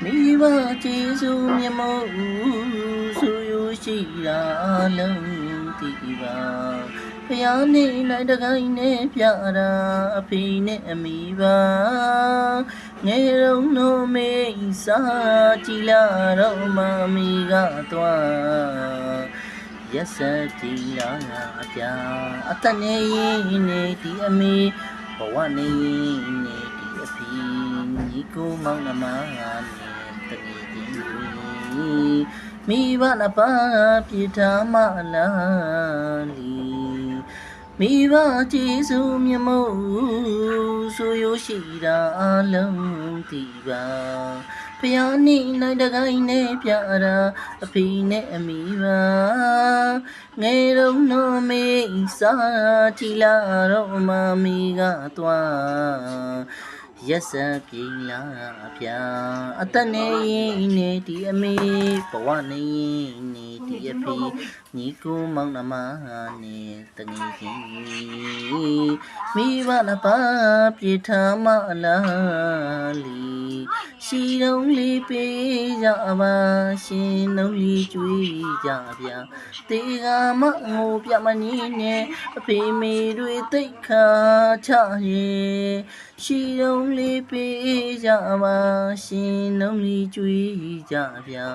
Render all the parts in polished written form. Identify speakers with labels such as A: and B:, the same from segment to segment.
A: မိဘကျေးဇူးမြတ်မို့ဆိုရရှိတာလုံးတည်ပါဖျားနေလိုက်တကိုင်းနဲ့ပြတာအဖေနဲ့အမိပါငယ်တုန်းတော့မေးစားကြည်လာတော့မမီကတော့ရက်ဆက်ကြည်လာပြအတနေရင်နေဒီအမေဘဝနေရင်နေဒီအဖေညီကိုမောင်နှမနဲ့တကယ်ကြီးမိဘနာပါပြထားမလားလီမိဘကျေးဇူးမြတ်မို့ဆိုရရှိတာအလုံးတည်ပါဖျားနေနိုင်တကိုင်းနဲ့ပြတာအဖေနဲ့အမိပါငယ်တုန်းတော့မေးစားကြည်လာတော့မမီကတော့ရက်ဆက်ပြေးလာပြအတနေရင်နေဒီအမေဘဝနေရင်နေဒီအဖေညီကိုမောင်နှမနဲ့တငယ်ချင်းမိဘနာပါပြေထားမလားလီရှိတော့လေးပေးကြပါရှင်လုံးလေးကျွေးကြဗျာတေကမငိုပြမနီးနဲ့အဖေမေတွေတိတ်ခါချရဲ့ရှိတော့လေးပေးကြပါရှင်လုံးလေးကျွေးကြဗျာ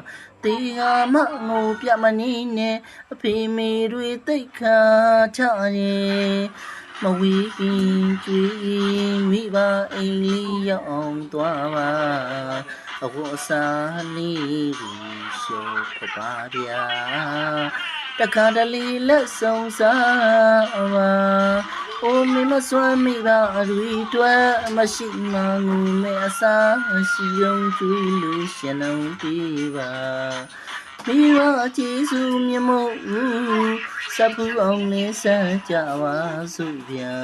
A: တေကမငိုပြမနီးနဲ့အဖေမေတွေတိတ်ခါချရဲ့မဝီကင်းကျွေးမိဘအိမ်လေးရောက်သွားပါအဝတ်အစားလေးရှော့ဖပါဗျာတခါတလေလက်ဆုံးစားပါအိုမေမစွမ်းမိပါတွေတွေ့မရှိမှငူမဲ့အစားရှိုံကျွေးလို့ရှင်လုံးပြေးပါမိဘကျေးဇူးမြတ်မို့စပ်ပူအောင်နဲ့ဆက်ကြပါစို့ဗျာ